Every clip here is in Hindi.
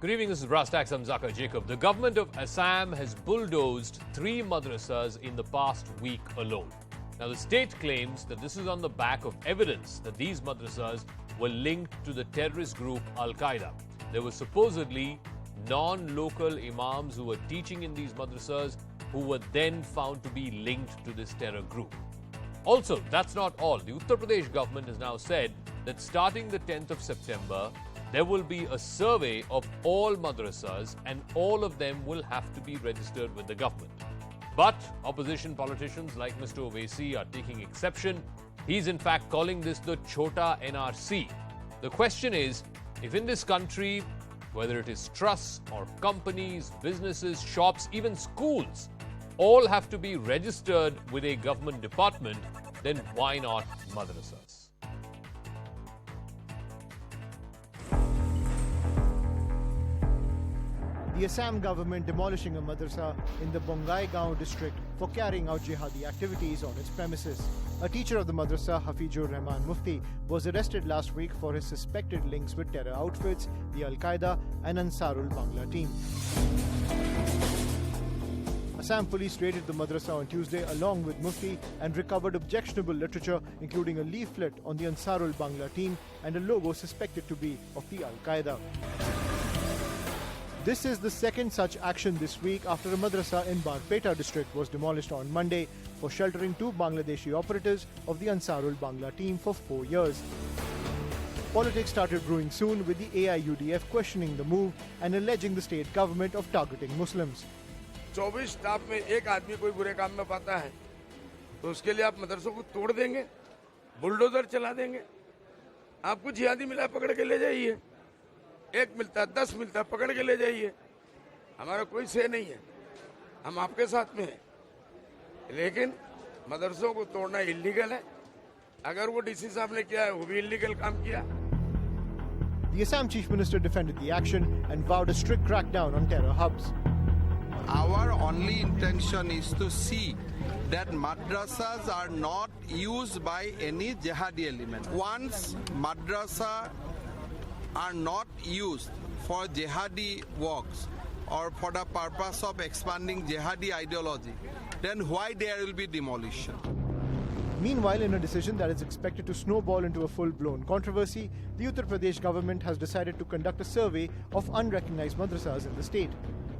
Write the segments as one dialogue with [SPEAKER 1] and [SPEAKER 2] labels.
[SPEAKER 1] Good evening, this is Rastak Samzaka Jacob. The government of Assam has bulldozed 3 madrasas in the past week alone. Now, the state claims that this is on the back of evidence that these madrasas were linked to the terrorist group Al-Qaeda. There were supposedly non-local imams who were teaching in these madrasas who were then found to be linked to this terror group. Also, that's not all. The Uttar Pradesh government has now said that starting the 10th of September, there will be a survey of all madrasas and all of them will have to be registered with the government. But opposition politicians like Mr. Owaisi are taking exception. He's in fact calling this the Chota NRC. The question is, if in this country, whether it is trusts or companies, businesses, shops, even schools, all have to be registered with a government department, then why not madrasas?
[SPEAKER 2] The Assam government demolishing a madrasa in the Bongaigaon district for carrying out jihadi activities on its premises. A teacher of the madrasa, Hafizur Rahman Mufti, was arrested last week for his suspected links with terror outfits, the Al-Qaeda and Ansarul Bangla team. Assam police raided the madrasa on Tuesday along with Mufti and recovered objectionable literature including a leaflet on the Ansarul Bangla team and a logo suspected to be of the Al-Qaeda. This is the second such action this week after a madrasa in Barpeta district was demolished on Monday for sheltering 2 Bangladeshi operatives of the Ansarul Bangla team for 4 years. Politics started brewing soon with the AIUDF questioning the move and alleging the state government of targeting Muslims.
[SPEAKER 3] 24 staff में एक आदमी कोई बुरे काम में पाता है तो उसके लिए आप मदरसों को तोड़ देंगे, बुलडोजर चला देंगे। आपको जिहादी मिला पकड़ के ले जाइए, 1 मिलता है 10 मिलता है पकड़ के ले जाइए, हमारा कोई से नहीं है, हम आपके साथ में हैं। लेकिन मदरसों को तोड़ना इल्लीगल है। अगर वो डीसी साहब ने किया है वो भी इल्लीगल काम किया।
[SPEAKER 2] The Assam Chief Minister defended the action and vowed a strict crackdown on terror hubs.
[SPEAKER 4] Our only intention is to see that madrasas are not used by any jihadi element. Once madrasa are not used for jihadi works or for the purpose of expanding jihadi ideology, then why there will be demolition?
[SPEAKER 2] Meanwhile, in a decision that is expected to snowball into a full-blown controversy, the Uttar Pradesh government has decided to conduct a survey of unrecognized madrasas in the state.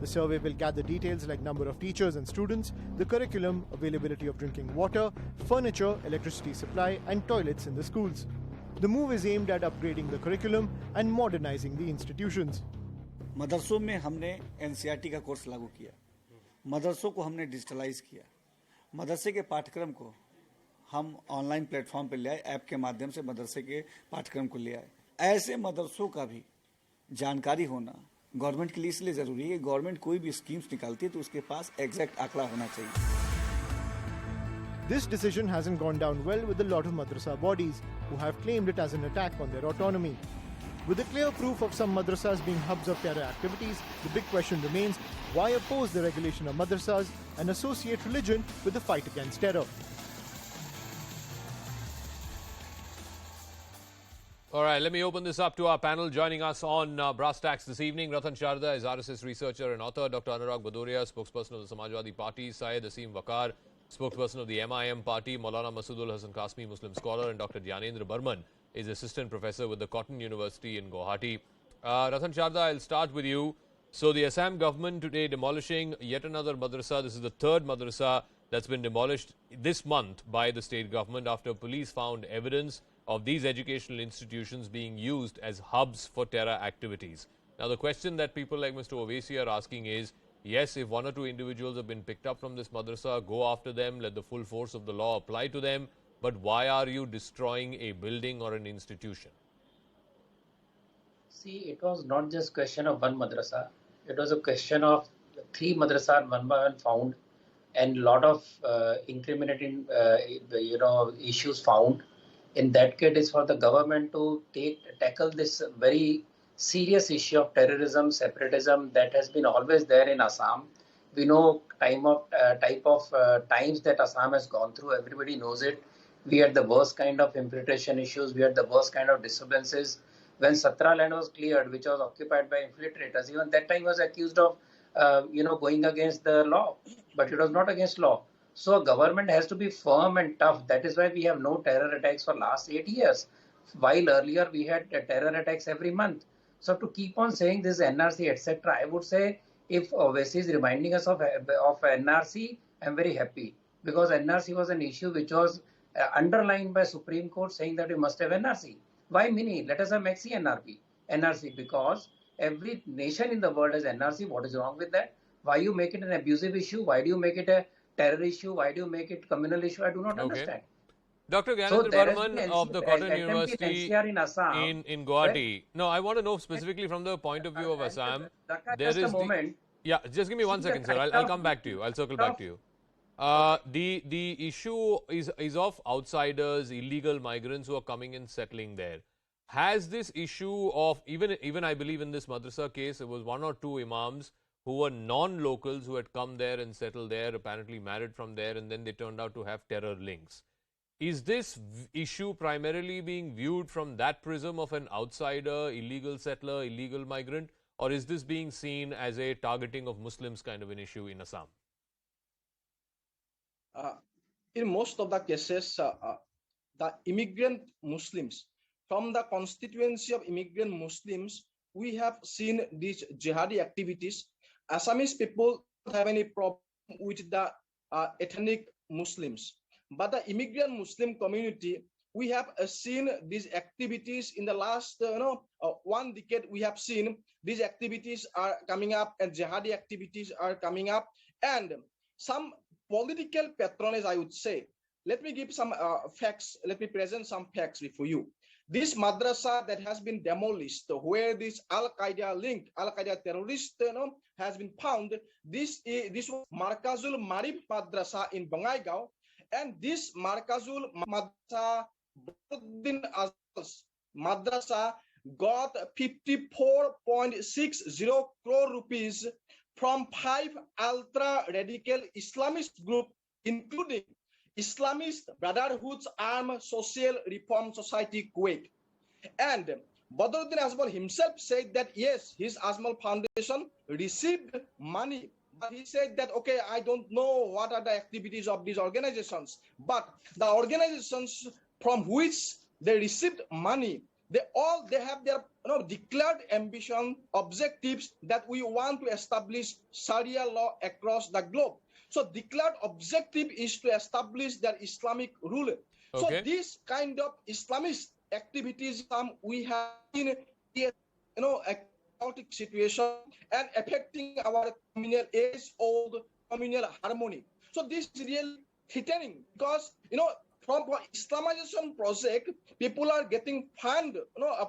[SPEAKER 2] The survey will gather details like number of teachers and students, the curriculum, availability of drinking water, furniture, electricity supply, and toilets in the schools. The move is aimed at upgrading the curriculum and modernizing the institutions.
[SPEAKER 5] मदरसों में हमने एनसीईआरटी का कोर्स लागू किया, मदरसों को हमने डिजिटलाइज किया, मदरसे के पाठ्यक्रम को हम ऑनलाइन प्लेटफॉर्म पर ले आए, ऐप के माध्यम से मदरसे के पाठ्यक्रम को ले आए। ऐसे मदरसों का भी जानकारी होना गवर्नमेंट के लिए इसलिए जरूरी है कि गवर्नमेंट कोई भी स्कीम्स निकालती है तो उसके पास एग्जैक्ट आंकड़ा होना चाहिए।
[SPEAKER 2] This decision hasn't gone down well with a lot of madrasa bodies who have claimed it as an attack on their autonomy. With the clear proof of some madrasas being hubs of terror activities, the big question remains, why oppose the regulation of madrasas and associate religion with the fight against terror?
[SPEAKER 1] All right, let me open this up to our panel. Joining us on Brass Tacks this evening, Ratan Sharda is RSS researcher and author, Dr. Anurag Bhadoria, spokesperson of the Samajwadi Party, Syed Asim Waqar, spokesperson of the MIM Party, Maulana Masoodul Hasan Qasmi, Muslim scholar, and Dr. Dhyanendra Burman is assistant professor with the Cotton University in Guwahati. Ratan Sharda, I'll start with you. So the Assam government today demolishing yet another madrasa. This is the 3rd madrasa that's been demolished this month by the state government after police found evidence of these educational institutions being used as hubs for terror activities. Now, the question that people like Mr. Owaisi are asking is, yes, if 1 or 2 individuals have been picked up from this madrasa, go after them, let the full force of the law apply to them, but why are you destroying a building or an institution?
[SPEAKER 6] See, it was not just question of one madrasa. It was a question of 3 madrasas one by one found and lot of incriminating issues found. In that case, it's for the government to tackle this very serious issue of terrorism, separatism that has been always there in Assam. We know type of times that Assam has gone through. Everybody knows it. We had the worst kind of infiltration issues. We had the worst kind of disturbances. When Satra land was cleared, which was occupied by infiltrators, even that time he was accused of, going against the law, but it was not against law. So government has to be firm and tough. That is why we have no terror attacks for last 8 years, while earlier we had terror attacks every month. So to keep on saying this NRC, etc., I would say if Owaisi is reminding us of NRC, I'm very happy, because NRC was an issue which was underlined by Supreme Court saying that we must have NRC. Why mini? Let us have maxi NRC, because every nation in the world has NRC. What is wrong with that? Why you make it an abusive issue? Why do you make it a terror issue? Why do you make it communal issue? I do not understand.
[SPEAKER 1] Dr. Gyanendra Barman of the Cotton University in Assam, in Guwahati. No, I want to know specifically from the point of view of Assam.
[SPEAKER 6] Just a moment.
[SPEAKER 1] Yeah, just give me 1 second, sir. I'll come back to you. I'll circle back to you. The issue is of outsiders, illegal migrants who are coming and settling there. Has this issue of even I believe in this madrasa case, it was 1 or 2 imams who were non-locals who had come there and settled there, apparently married from there, and then they turned out to have terror links. Is this issue primarily being viewed from that prism of an outsider, illegal settler, illegal migrant, or is this being seen as a targeting of Muslims kind of an issue in Assam?
[SPEAKER 7] In most of the cases, the immigrant Muslims, from the constituency of immigrant Muslims, we have seen these jihadi activities. Assamese people don't have any problem with the ethnic Muslims. But the immigrant Muslim community, we have seen these activities in the last 1 decade. We have seen these activities are coming up, and jihadi activities are coming up, and some political patronage, I would say. Let me give some facts. Let me present some facts before you. This madrasa that has been demolished, where this Al-Qaeda link, Al-Qaeda terrorist has been found, this was Markazul Marif Madrasa in Bangaigaon. And this Markazul Madrasa got 54.60 crore rupees from 5 ultra-radical Islamist groups, including Islamist Brotherhood's Armed Social Reform Society, Kuwait. And Badruddin Ajmal himself said that yes, his Ajmal Foundation received money. But he said that, okay, I don't know what are the activities of these organizations, but the organizations from which they received money, they have their declared ambition, objectives that we want to establish Sharia law across the globe. So declared objective is to establish their Islamic rule. Okay. So this kind of Islamist activities we have in a chaotic situation and affecting our communal age-old communal harmony. So this is really threatening, because from Islamization project, people are getting funded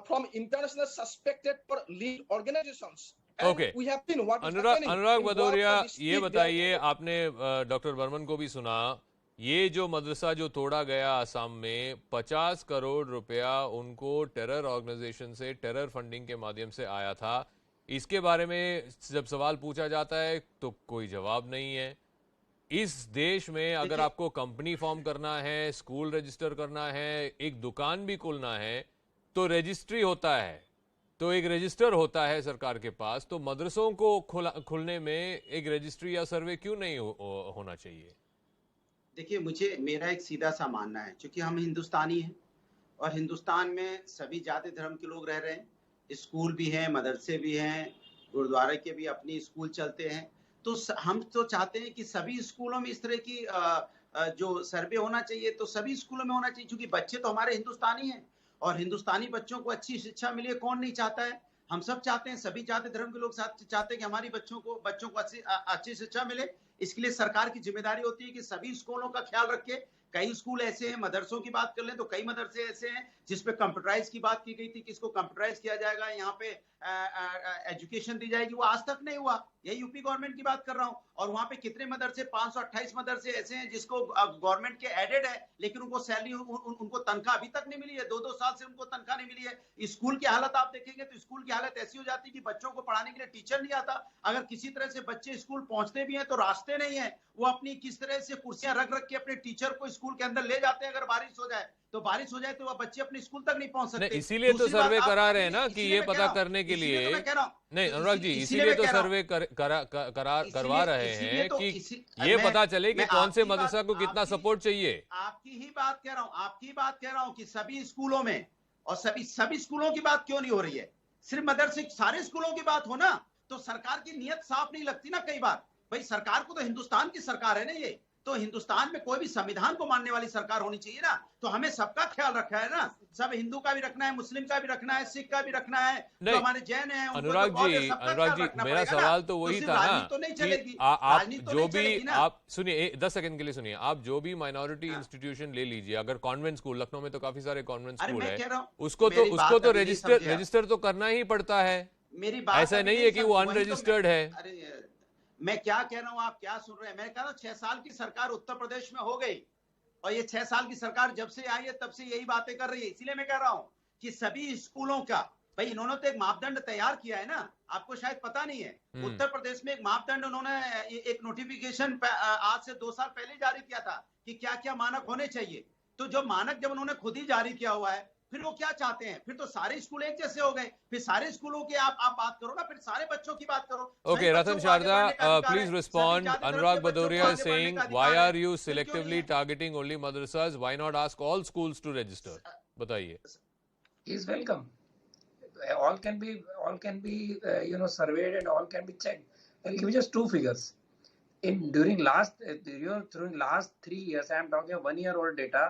[SPEAKER 7] from international suspected for lead organizations.
[SPEAKER 1] Okay.
[SPEAKER 7] We have seen what
[SPEAKER 1] अनुराग भदौरिया, ये बताइए, आपने डॉक्टर बर्मन को भी सुना, ये जो मदरसा जो तोड़ा गया आसाम में, 50 करोड़ रुपया उनको टेरर ऑर्गेनाइजेशन से टेरर फंडिंग के माध्यम से आया था। इसके बारे में जब सवाल पूछा जाता है तो कोई जवाब नहीं है। इस देश में अगर आपको कंपनी फॉर्म करना है, स्कूल रजिस्टर करना है, एक दुकान भी खोलना है, तो रजिस्ट्री होता है, तो एक रजिस्टर होता है सरकार के पास। तो मदरसों को खुलने में एक रजिस्ट्री या सर्वे क्यों नहीं होना चाहिए?
[SPEAKER 8] देखिए, मेरा एक सीधा सा मानना है, क्योंकि हम हिंदुस्तानी हैं और हिंदुस्तान में सभी जाति धर्म के लोग रह रहे हैं, स्कूल भी हैं, मदरसे भी हैं, गुरुद्वारे के भी अपनी स्कूल चलते हैं। तो हम तो चाहते हैं कि सभी स्कूलों में इस तरह की जो सर्वे होना चाहिए, तो सभी स्कूलों में होना चाहिए, क्योंकि बच्चे तो हमारे हिंदुस्तानी हैं और हिंदुस्तानी बच्चों को अच्छी शिक्षा मिले, कौन नहीं चाहता है? हम सब चाहते हैं, सभी जाति धर्म के लोग चाहते हैं कि हमारी बच्चों को अच्छी शिक्षा मिले। इसके लिए सरकार की जिम्मेदारी होती है कि सभी स्कूलों का ख्याल रखे। कई स्कूल ऐसे हैं, मदरसों की बात कर लें तो कई मदरसे ऐसे हैं जिसपे कंप्यूटराइज की बात की गई थी, किसको कंप्यूटराइज किया जाएगा, यहाँ पे एजुकेशन दी जाएगी, वो आज तक नहीं हुआ। यही यूपी गवर्नमेंट की बात कर रहा हूँ। और वहाँ पे कितने मदरसे, 528 मदरसे ऐसे हैं जिसको गवर्नमेंट के एडेड है, लेकिन उनको सैलरी, उनको तनख्वाह अभी तक नहीं मिली है, 2-2 साल से उनको तनख्वाह नहीं मिली है। स्कूल की हालत आप देखेंगे तो स्कूल की हालत ऐसी हो जाती है कि बच्चों को पढ़ाने के लिए टीचर नहीं आता। अगर किसी तरह से बच्चे स्कूल पहुंचते भी हैं तो रास्ते समझते नहीं है। वो अपनी किस तरह से कुर्सियां रख रख के अपने टीचर को स्कूल के अंदर ले जाते हैं। अगर बारिश हो जाए तो वह बच्चे अपने स्कूल तक नहीं पहुंच सकते।
[SPEAKER 1] इसीलिए तो सर्वे करा रहे हैं ना कि ये पता करने के लिए। नहीं अनुराग जी, इसीलिए तो सर्वे करवा रहे हैं कि ये पता चले कि कौन से मदरसा को कितना सपोर्ट चाहिए।
[SPEAKER 8] आपकी ही बात कह रहा हूँ कि सभी स्कूलों में, और सभी स्कूलों की बात क्यों नहीं हो रही है, सिर्फ मदरसे सारे स्कूलों की बात हो ना, तो सरकार की नीयत साफ नहीं लगती ना कई बार। भाई सरकार को तो हिंदुस्तान की सरकार है ना, ये तो हिंदुस्तान में कोई भी संविधान को मानने वाली सरकार होनी चाहिए ना। तो हमें सबका ख्याल रखा है ना, सब हिंदू का भी रखना है, मुस्लिम का भी रखना है, सिख का भी रखना है, जो हमारे जैन है।
[SPEAKER 1] अनुराग जी मेरा सवाल तो वही था ना कि आप जो भी, आप सुनिए 10 सेकंड के लिए सुनिए, आप जो भी माइनॉरिटी इंस्टीट्यूशन ले लीजिए, अगर कॉन्वेंट स्कूल, लखनऊ में तो काफी सारे कॉन्वेंट स्कूल है, उसको तो रजिस्टर तो करना ही पड़ता है। ऐसा नहीं है कि वो अनरजिस्टर्ड है।
[SPEAKER 8] मैं क्या कह रहा हूं, आप क्या सुन रहे हैं? मैं कह रहा हूं 6 साल की सरकार उत्तर प्रदेश में हो गई, और ये 6 साल की सरकार जब से आई है तब से यही बातें कर रही है। इसीलिए मैं कह रहा हूं कि सभी स्कूलों का, भाई इन्होंने तो एक मापदंड तैयार किया है ना, आपको शायद पता नहीं है। उत्तर प्रदेश में एक मापदंड उन्होंने एक नोटिफिकेशन आज से 2 साल पहले जारी किया था कि क्या क्या मानक होने चाहिए। तो जो मानक जब उन्होंने खुद ही जारी किया हुआ है, फिर वो क्या चाहते हैं? फिर तो सारे स्कूल एक जैसे हो गए, फिर सारे स्कूलों की आप बात करो ना, फिर सारे बच्चों की बात करो।
[SPEAKER 1] Okay, Ratan Sharda, please respond. Anurag Bhadoria is saying, why are you selectively targeting only madrasas? Why not ask all schools to register? बताइए.
[SPEAKER 6] He is welcome. All can be surveyed and all can be checked. I'll give you just 2 figures. During last 3 years, I am talking of 1 year old data.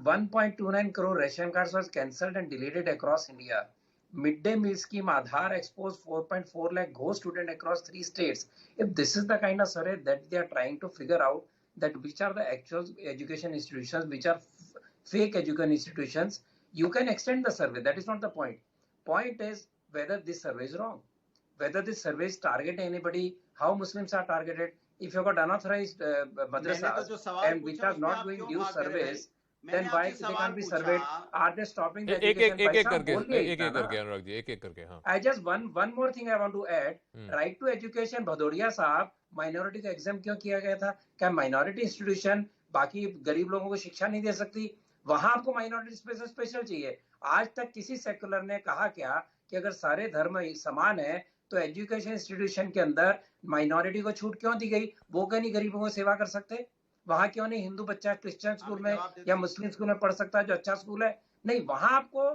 [SPEAKER 6] 1.29 crore ration cards was cancelled and deleted across India. Midday meal scheme Aadhaar exposed 4.4 lakh ghost students across 3 states. If this is the kind of survey that they are trying to figure out, that which are the actual education institutions, which are fake education institutions, you can extend the survey. That is not the point. Point is whether this survey is wrong, whether this survey is targeting anybody, how Muslims are targeted. If you have got unauthorized madrasas and which are not doing due surveys, then why they can't be surveyed? Are they stopping the education?
[SPEAKER 1] एक करके अनुराग जी, एक करके. हाँ.
[SPEAKER 6] I just one more thing I want to add. Right to education, Bhadauria साहब, माइनॉरिटी का एग्जाम क्यों किया गया था? क्या माइनॉरिटी इंस्टीट्यूशन बाकी गरीब लोगों को शिक्षा नहीं दे सकती? वहां आपको माइनॉरिटी स्पेशल चाहिए? आज तक किसी सेकुलर ने कहा क्या कि अगर सारे धर्म समान है तो एजुकेशन इंस्टीट्यूशन के अंदर माइनॉरिटी को छूट क्यों दी गई? वो क्यों नहीं गरीबों को सेवा कर सकते? वहां क्यों नहीं हिंदू बच्चा क्रिश्चियन स्कूल में या मुस्लिम स्कूल में पढ़ सकता है जो अच्छा स्कूल है? नहीं, वहां आपको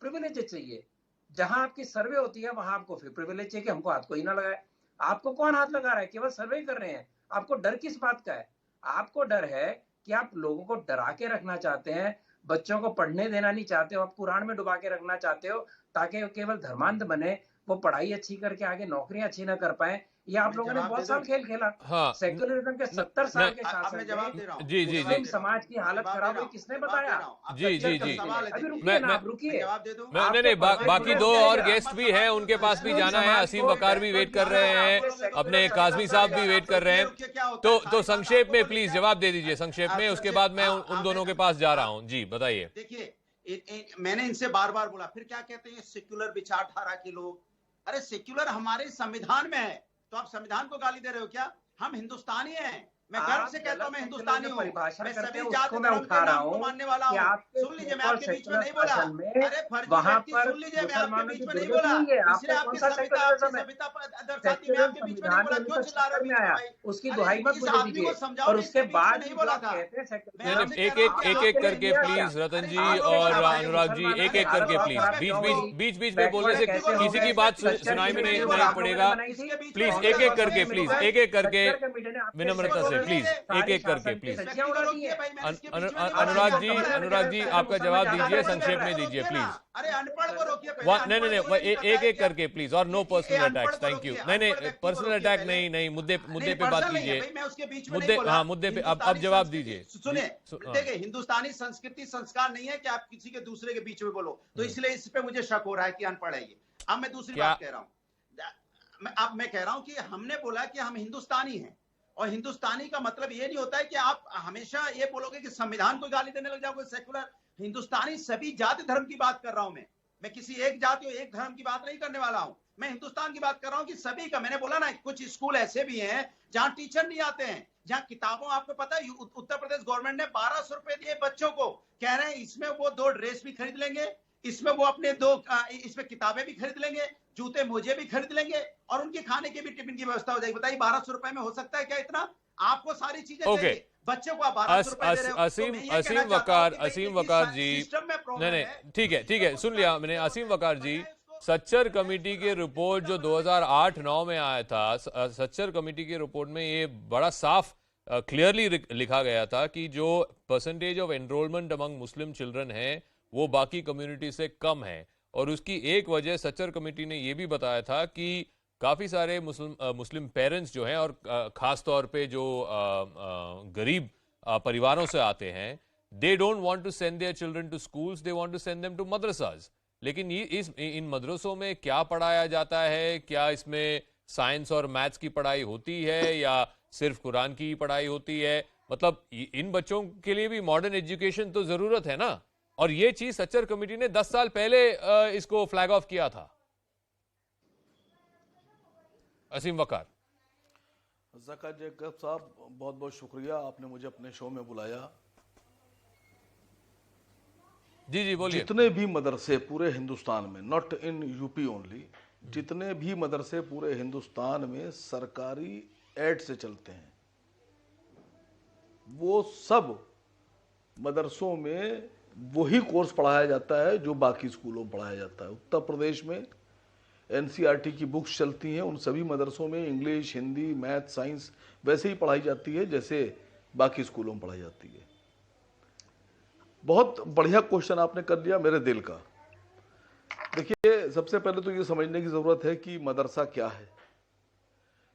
[SPEAKER 6] प्रिविलेज चाहिए। जहां आपकी सर्वे होती है वहां आपको फिर प्रिविलेज चाहिए कि हमको हाथ कोई ना लगाए। आपको कौन हाथ लगा रहा है? केवल सर्वे कर रहे हैं। आपको डर किस बात का है? आपको डर है कि आप लोगों को डरा के रखना चाहते हैं, बच्चों को पढ़ने देना नहीं चाहते हो, आप कुरान में डुबा के रखना चाहते हो ताकि केवल धर्मांध बने, वो पढ़ाई अच्छी करके आगे नौकरियां अच्छी ना कर पाए। ये आप लोगों ने बहुत साल खेल खेला।
[SPEAKER 1] हाँ,
[SPEAKER 6] सेक्युलरिज्म के 70 साल के शासन में जवाब दे रहा हूं। जी समाज की हालत खराब हुई, किसने बताया?
[SPEAKER 1] जी
[SPEAKER 6] रुकिए,
[SPEAKER 1] नहीं, बाकी 2 और गेस्ट भी हैं, उनके पास भी जाना है। असीम वकार भी वेट कर रहे हैं, अपने काजमी साहब भी वेट कर रहे हैं। तो संक्षेप में प्लीज जवाब दे दीजिए, संक्षेप में, उसके बाद मैं उन दोनों के पास जा रहा हूँ। जी बताइए।
[SPEAKER 8] देखिए, मैंने इनसे बार बार बोला, फिर क्या कहते हैं सेक्युलर विचारधारा के लोग। अरे सेक्युलर हमारे संविधान में है, तो आप संविधान को गाली दे रहे हो क्या? हम हिंदुस्तानी हैं। मैं गर्व से कहता हूँ मैं हिंदुस्तानी हूँ। मैं सभी जाति धर्म के नाम को मानने वाला हूँ। सुन लीजिए, मैं आपके बीच में नहीं बोला। अरे फर्जी व्यक्ति, सुन लीजिए, मैं आपके बीच में नहीं बोला। इसलिए आपकी सभ्यता दर्शाती, मैं आपके बीच में नहीं बोला। क्यों चिल्ला रहे हो?
[SPEAKER 6] उसकी दुहाई मत दीजिए। और उसके बाद
[SPEAKER 8] नहीं बोला था।
[SPEAKER 1] एक करके प्लीज, रतन जी और अनुराग जी, एक करके प्लीज। बीच में बोलने से किसी की बात सुनाई में नहीं पड़ेगा। प्लीज एक करके, प्लीज एक करके, विनम्रता से प्लीज, एक करके प्लीज। अनुराग जी आपका जवाब दीजिए, संक्षेप में दीजिए प्लीज।
[SPEAKER 8] अरे अनपढ़ को रोकिए।
[SPEAKER 1] नहीं, एक करके प्लीज, और no personal attacks. Thank you. नहीं, पर्सनल अटैक नहीं, मुद्दे पे बात कीजिए। मुद्दे पे अब जवाब दीजिए।
[SPEAKER 8] सुने, देखिए, हिंदुस्तानी संस्कृति संस्कार नहीं है कि आप किसी के दूसरे के बीच में बोलो, तो इसलिए इस पे मुझे शक हो रहा है कि अनपढ़ है ये। अब मैं दूसरी बात कह रहा हूँ। अब मैं कह रहा हूँ कि हमने बोला कि हम हिंदुस्तानी हैं, और हिंदुस्तानी का मतलब ये नहीं होता है कि आप हमेशा ये बोलोगे कि संविधान को गाली देने लग जाओगे। सेकुलर हिंदुस्तानी सभी जाति धर्म की बात कर रहा हूं मैं। मैं किसी एक जाति और एक धर्म की बात नहीं करने वाला हूं, मैं हिंदुस्तान की बात कर रहा हूं कि सभी का। मैंने बोला ना, कुछ स्कूल ऐसे भी हैं जहां टीचर नहीं आते हैं, जहां किताबों, आपको पता है उत्तर प्रदेश गवर्नमेंट ने 1200 रुपए दिए बच्चों को, कह रहे हैं इसमें वो 2 ड्रेस भी खरीद लेंगे, इसमें वो अपने 2 इसमें किताबें भी खरीद लेंगे, जूते मोजे भी खरीद लेंगे, और उनके खाने की भी टिफिन की व्यवस्था हो जाएगी। बताइए 1200 रुपए में हो सकता है क्या इतना? आपको सारी चीजें चाहिए, बच्चों को आप 1200 रुपए दे रहे हो।
[SPEAKER 1] असीम वकार जी, नहीं, ठीक है, सुन लिया मैंने। असीम वकार जी, सच्चर कमेटी की रिपोर्ट जो 2008-9 में आया था, सच्चर कमेटी की रिपोर्ट में ये बड़ा साफ क्लियरली लिखा गया था कि जो percentage of enrolment among Muslim children है वो बाकी कम्युनिटी से कम है, और उसकी एक वजह सच्चर कमेटी ने ये भी बताया था कि काफ़ी सारे मुस्लिम पेरेंट्स जो हैं, और ख़ास तौर पे जो गरीब परिवारों से आते हैं, they don't want to send their children to schools, they want to send them to madrasas. लेकिन इन मदरसों में क्या पढ़ाया जाता है? क्या इसमें साइंस और मैथ्स की पढ़ाई होती है या सिर्फ कुरान की पढ़ाई होती है? मतलब इन बच्चों के लिए भी मॉडर्न एजुकेशन तो ज़रूरत है ना। और ये चीज़ सच्चर कमेटी ने 10 साल पहले इसको फ्लैग ऑफ किया था। असीम वकार।
[SPEAKER 9] ज़का जैकब साहब, बहुत बहुत शुक्रिया, आपने मुझे अपने शो में बुलाया।
[SPEAKER 1] जी बोलिए।
[SPEAKER 9] जितने भी मदरसे पूरे हिंदुस्तान में, नॉट इन यूपी ओनली, जितने भी मदरसे पूरे हिंदुस्तान में सरकारी एड से चलते हैं, वो सब मदरसों में वही कोर्स पढ़ाया जाता है जो बाकी स्कूलों में पढ़ाया जाता है। उत्तर प्रदेश में एनसीईआरटी की बुक्स चलती हैं, उन सभी मदरसों में इंग्लिश, हिंदी, मैथ, साइंस वैसे ही पढ़ाई जाती है जैसे बाकी स्कूलों में पढ़ाई जाती है। बहुत बढ़िया क्वेश्चन आपने कर दिया मेरे दिल का। देखिए, सबसे पहले तो ये समझने की ज़रूरत है कि मदरसा क्या है।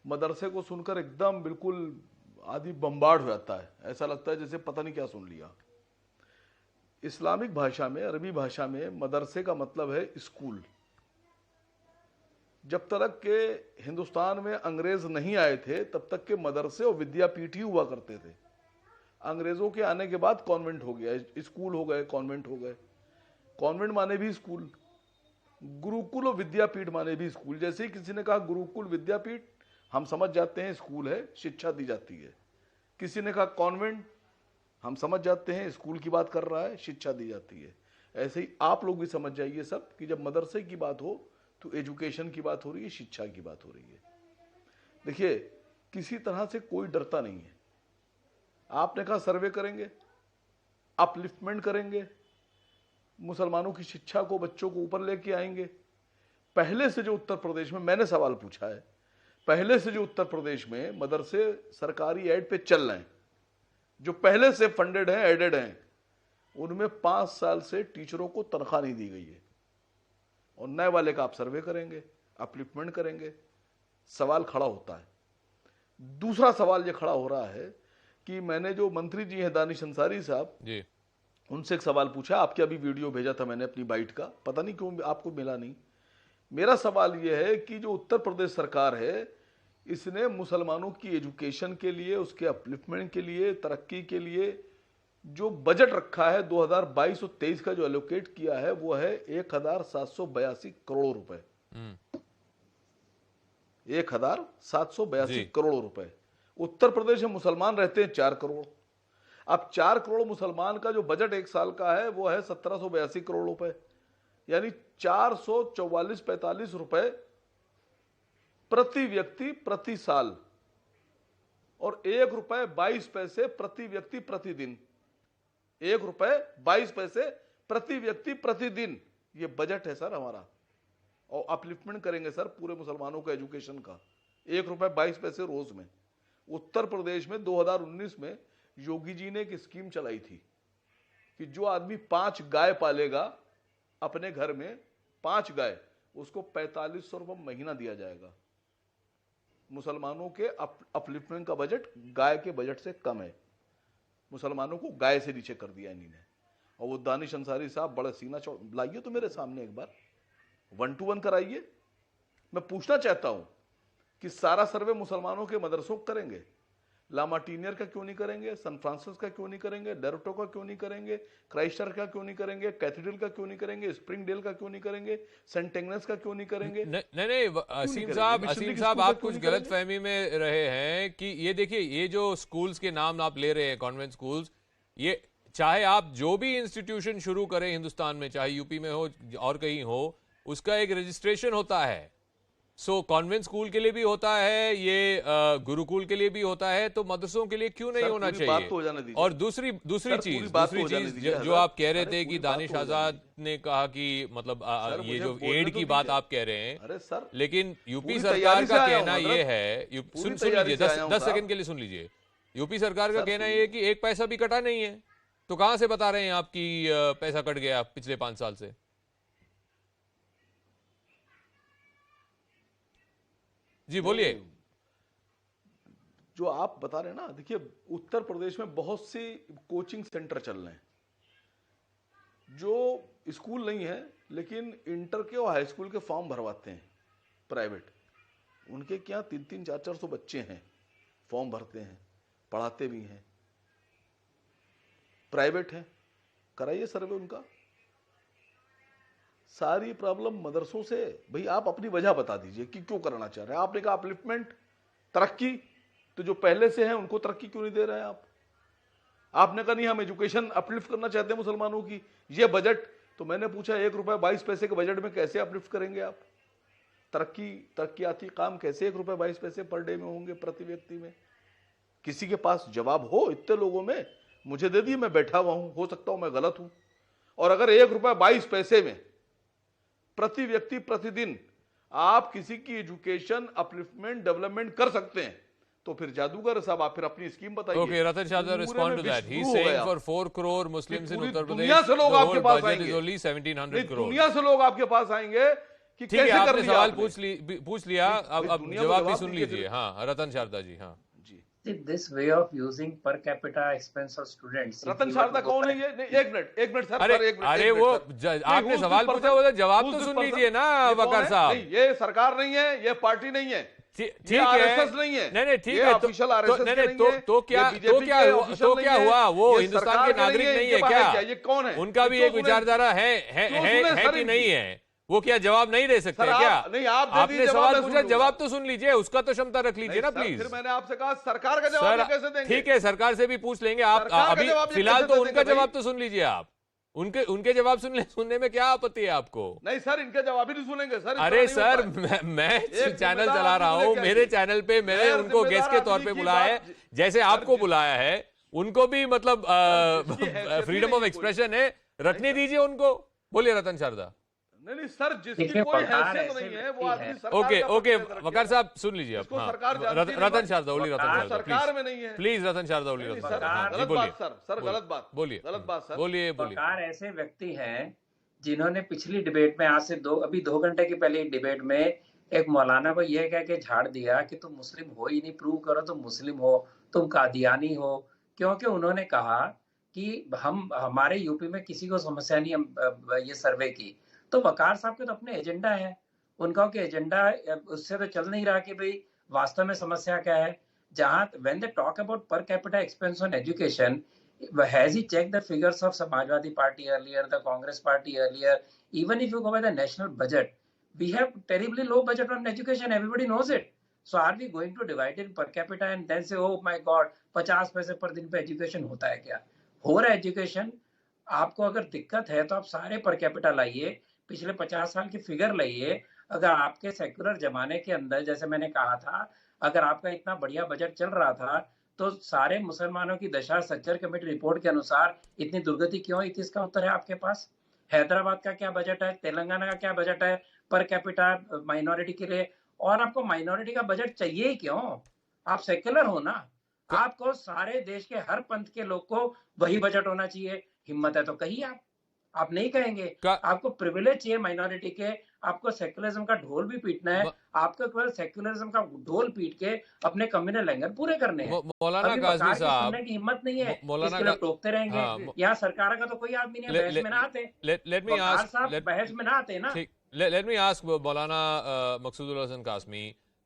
[SPEAKER 9] मदरसे को सुनकर एकदम बिल्कुल आदमी बम्बार्ड हो जाता है, ऐसा लगता है जैसे पता नहीं क्या सुन लिया। इस्लामिक भाषा में, अरबी भाषा में मदरसे का मतलब है स्कूल। जब तक के हिंदुस्तान में अंग्रेज नहीं आए थे तब तक के मदरसे और विद्यापीठ ही हुआ करते थे। अंग्रेजों के आने के बाद कॉन्वेंट हो गया, स्कूल हो गए, कॉन्वेंट हो गए। कॉन्वेंट माने भी स्कूल, गुरुकुल और विद्यापीठ माने भी स्कूल। जैसे ही किसी ने कहा गुरुकुल विद्यापीठ, हम समझ जाते हैं स्कूल है, शिक्षा दी जाती है। किसी ने कहा कॉन्वेंट, हम समझ जाते हैं स्कूल की बात कर रहा है, शिक्षा दी जाती है। ऐसे ही आप लोग भी समझ जाइए सब कि जब मदरसे की बात हो तो एजुकेशन की बात हो रही है, शिक्षा की बात हो रही है। देखिए, किसी तरह से कोई डरता नहीं है। आपने कहा सर्वे करेंगे, अपलिफ्टमेंट करेंगे, मुसलमानों की शिक्षा को, बच्चों को ऊपर लेके आएंगे। पहले से जो उत्तर प्रदेश में, मैंने सवाल पूछा है, पहले से जो उत्तर प्रदेश में मदरसे सरकारी एड पे चल रहे हैं, जो पहले से फंडेड हैं, एडेड हैं, उनमें 5 साल से टीचरों को तनख्वाह नहीं दी गई है। और नए वाले का आप सर्वे करेंगे, अपलिफ्टमेंट करेंगे, सवाल खड़ा होता है। दूसरा सवाल ये खड़ा हो रहा है कि मैंने जो मंत्री जी हैं दानिश अंसारी साहब जी, उनसे एक सवाल पूछा। आपके अभी वीडियो भेजा था मैंने अपनी बाइट का, पता नहीं क्यों आपको मिला नहीं। मेरा सवाल ये है कि जो उत्तर प्रदेश सरकार है, इसने मुसलमानों की एजुकेशन के लिए, उसके अपलिफ्टमेंट के लिए, तरक्की के लिए जो बजट रखा है 2022 और 23 का जो एलोकेट किया है, वो है 1782 करोड़ रुपए। 1782 करोड़ रुपए। उत्तर प्रदेश में मुसलमान रहते हैं 4 करोड़। अब 4 करोड़ मुसलमान का जो बजट एक साल का है वो है 1782 करोड़ रुपए, यानी 444-45 रुपए प्रति व्यक्ति प्रति साल, और 1 रुपए 22 पैसे प्रति व्यक्ति प्रतिदिन। 1 रुपए 22 पैसे प्रति व्यक्ति प्रतिदिन, ये बजट है सर हमारा। और अपलिफ्टमेंट करेंगे सर पूरे मुसलमानों का एजुकेशन का 1 रुपए 22 पैसे रोज में। उत्तर प्रदेश में 2019 में योगी जी ने एक स्कीम चलाई थी कि जो आदमी 5 गाय पालेगा अपने घर में, 5 गाय, उसको 4500 रुपये महीना दिया जाएगा। मुसलमानों के अपलिफ्टमेंट का बजट गाय के बजट से कम है, मुसलमानों को गाय से नीचे कर दिया इन्हीं ने। और वो दानिश अंसारी साहब बड़ा सीना चौड़ा, लाइए तो मेरे सामने एक बार 1 to 1 कराइए। मैं पूछना चाहता हूं कि सारा सर्वे मुसलमानों के मदरसों को करेंगे, लामार्टिनियर का क्यों नहीं करेंगे, सन फ्रांसिस का क्यों नहीं करेंगे, डेरोटो का क्यों नहीं करेंगे, क्राइस्टचर्च का क्यों नहीं करेंगे, कैथेड्रल का क्यों नहीं करेंगे, स्प्रिंगडेल का क्यों नहीं करेंगे, सेंट एग्नेस का क्यों नहीं करेंगे?
[SPEAKER 1] नहीं असीम साहब आप कुछ गलत फहमी में रहे हैं कि ये देखिए, ये जो स्कूल्स के नाम आप ले रहे हैं, कॉन्वेंट स्कूल्स, ये चाहे आप जो भी इंस्टीट्यूशन शुरू करें हिंदुस्तान में, चाहे यूपी में हो और कहीं हो, उसका एक रजिस्ट्रेशन होता है। सो कॉन्वेंट स्कूल के लिए भी होता है, ये गुरुकुल के लिए भी होता है, तो मदरसों के लिए क्यों नहीं होना चाहिए?
[SPEAKER 9] तो
[SPEAKER 1] और दूसरी चीज जो आप कह रहे थे कि दानिश आजाद ने कहा कि मतलब ये जो एड की बात आप कह रहे हैं,
[SPEAKER 9] अरे सर,
[SPEAKER 1] लेकिन यूपी सरकार का कहना ये है, सुन लीजिए 10 सेकंड के लिए सुन लीजिए। यूपी सरकार का कहना ये है कि एक पैसा भी कटा नहीं है, तो कहां से बता रहे हैं आप कि पैसा कट गया पिछले 5 साल से? जी बोलिए।
[SPEAKER 9] जो आप बता रहे हैं ना, देखिए उत्तर प्रदेश में बहुत सी कोचिंग सेंटर चल रहे हैं जो स्कूल नहीं है, लेकिन इंटर के और हाई स्कूल के फॉर्म भरवाते हैं प्राइवेट। उनके क्या 300, 400 बच्चे हैं, फॉर्म भरते हैं, पढ़ाते भी हैं, प्राइवेट है। कराइए सर्वे उनका। सारी प्रॉब्लम मदरसों से। भाई आप अपनी वजह बता दीजिए कि क्यों करना चाह रहे हैं। आपने कहा अपलिफ्टमेंट, तरक्की, तो जो पहले से हैं उनको तरक्की क्यों नहीं दे रहे हैं आप? आपने कहा नहीं हम एजुकेशन अपलिफ्ट करना चाहते हैं मुसलमानों की, ये बजट। तो मैंने पूछा 1 रुपया 22 पैसे के बजट में कैसे अपलिफ्ट करेंगे आप? तरक्कियाती काम कैसे 1 रुपया 22 पैसे पर डे में होंगे प्रति व्यक्ति में? किसी के पास जवाब हो? इतने लोगों में मुझे दे दिए, मैं बैठा हुआ हूं, हो सकता हूं मैं गलत हूं। और अगर 1 रुपया 22 पैसे में प्रति व्यक्ति प्रतिदिन आप किसी की एजुकेशन अपलिफ्टमेंट डेवलपमेंट कर सकते हैं, तो फिर जादूगर साहब आप फिर अपनी स्कीम बताइए।
[SPEAKER 1] Okay, Ratan Shah respond to that. He is saying for 4 crore Muslims in Uttar Pradesh,
[SPEAKER 9] दुनिया से लोग आपके पास आएंगे,
[SPEAKER 1] ओनली 1700 करोड़।
[SPEAKER 9] दुनिया से लोग आपके पास आएंगे कि कैसे
[SPEAKER 1] आपने
[SPEAKER 9] कर लिया
[SPEAKER 1] सवाल
[SPEAKER 9] आपने?
[SPEAKER 1] पूछ लिया, अब जवाब भी सुन लीजिए। हाँ रतन शारदा जी। हाँ
[SPEAKER 6] this way of using per capita expense of students.
[SPEAKER 9] रतन शारदा कौन है ये? नहीं, एक मिनट सर।
[SPEAKER 1] अरे वो आपने सवाल पूछा, वो जवाब तो सुन लीजिए ना वकार साहब।
[SPEAKER 9] ये सरकार नहीं है, ये पार्टी नहीं है,
[SPEAKER 1] ठीक है,
[SPEAKER 9] आरएसएस नहीं है।
[SPEAKER 1] नहीं ठीक है,
[SPEAKER 9] ऑफिशियल आरएसएस नहीं,
[SPEAKER 1] तो क्या हुआ? वो हिंदुस्तान के नागरिक नहीं है क्या?
[SPEAKER 9] ये कौन है?
[SPEAKER 1] उनका भी एक विचारधारा है कि नहीं है? वो क्या जवाब नहीं दे सकते क्या?
[SPEAKER 9] नहीं,
[SPEAKER 1] आपने सवाल पूछा, जवाब तो सुन लीजिए, उसका तो क्षमता रख लीजिए ना प्लीज।
[SPEAKER 9] फिर मैंने आपसे कहा सरकार का जवाब कैसे देंगे?
[SPEAKER 1] ठीक है, सरकार से भी पूछ लेंगे। आप अभी फिलहाल तो उनका जवाब तो सुन लीजिए। आप उनके जवाब सुनने में क्या आपत्ति है आपको?
[SPEAKER 9] नहीं सर, इनके जवाब ही नहीं सुनेंगे सर।
[SPEAKER 1] अरे सर, मैं चैनल चला रहा हूँ, मेरे चैनल पे मैंने उनको गेस्ट के तौर पे बुलाया है, जैसे आपको बुलाया है। उनको भी मतलब फ्रीडम ऑफ एक्सप्रेशन है, रखने दीजिए उनको। बोलिए रतन शारदा।
[SPEAKER 9] नहीं सर, जिसकी कोई हैसियत नहीं है वो आदमी सरकार
[SPEAKER 1] ओके वकार साहब सुन लीजिए आप। रतन शारदा ओली,
[SPEAKER 9] सरकार में नहीं है
[SPEAKER 1] प्लीज। रतन शारदा ओली,
[SPEAKER 9] गलत बात सर, गलत बात।
[SPEAKER 1] बोलिए,
[SPEAKER 9] गलत बात सर,
[SPEAKER 1] बोलिए।
[SPEAKER 6] सरकार ऐसे व्यक्ति हैं जिन्होंने पिछली डिबेट में, आज से 2 घंटे की पहले डिबेट में एक मौलाना को यह कह के झाड़ दिया कि तुम मुस्लिम हो ही नहीं, प्रूव करो तुम मुस्लिम हो, तुम कादियानी हो। क्योंकि उन्होंने कहा कि हमारे यूपी में किसी को समस्या नहीं है ये सर्वे की। तो वकार साहब के तो अपने एजेंडा है, उनका एजेंडा उससे तो चल नहीं रहा कि भाई वास्तव में समस्या क्या है। जहां when they talk about per capita expense on education, has he checked the figures of Samajwadi Party earlier, the Congress Party earlier? Even if you go by the national budget, we have terribly low budget on education. Everybody knows it. So are we going to divide it per capita and then say, oh my God, 50 पैसे पर दिन पे एजुकेशन होता है क्या? हो रहा है एजुकेशन। आपको अगर दिक्कत है तो आप सारे पर कैपिटा लाइए, पिछले 50 साल की फिगर लाइए। अगर आपके सेक्युलर जमाने के अंदर, जैसे मैंने कहा था, अगर आपका इतना बढ़िया बजट चल रहा था तो सारे मुसलमानों की दशा सच्चर कमेटी रिपोर्ट के अनुसार इतनी दुर्गति क्यों हुई थी? इसका उत्तर है आपके पास। हैदराबाद का क्या बजट है, तेलंगाना का क्या बजट है पर कैपिटा माइनॉरिटी के लिए? और आपको माइनॉरिटी का बजट चाहिए ही क्यों? आप सेक्युलर हो ना, आपको सारे देश के हर पंथ के लोग को वही बजट होना चाहिए। हिम्मत है तो कहिए आप नहीं कहेंगे। आपको प्रिविलेज चाहिए माइनॉरिटी के, आपको सेक्युलरिज्म का ढोल भी पीटना है, आपको केवल सेक्युलरिज्म का ढोल पीट के अपने कम्युनल लंगर पूरे करने हैं।
[SPEAKER 1] मौलाना काज़मी साहब,
[SPEAKER 6] सुनने की हिम्मत नहीं है, इसके लिए टोकते रहेंगे। यहाँ सरकार का तो कोई आदमी नहीं है, बहस में ना आते।
[SPEAKER 1] लेट मी आस्क,
[SPEAKER 6] बहस में ना आते ना।
[SPEAKER 1] लेट मी आस्क मौलाना मकसूदुल हसन काज़मी,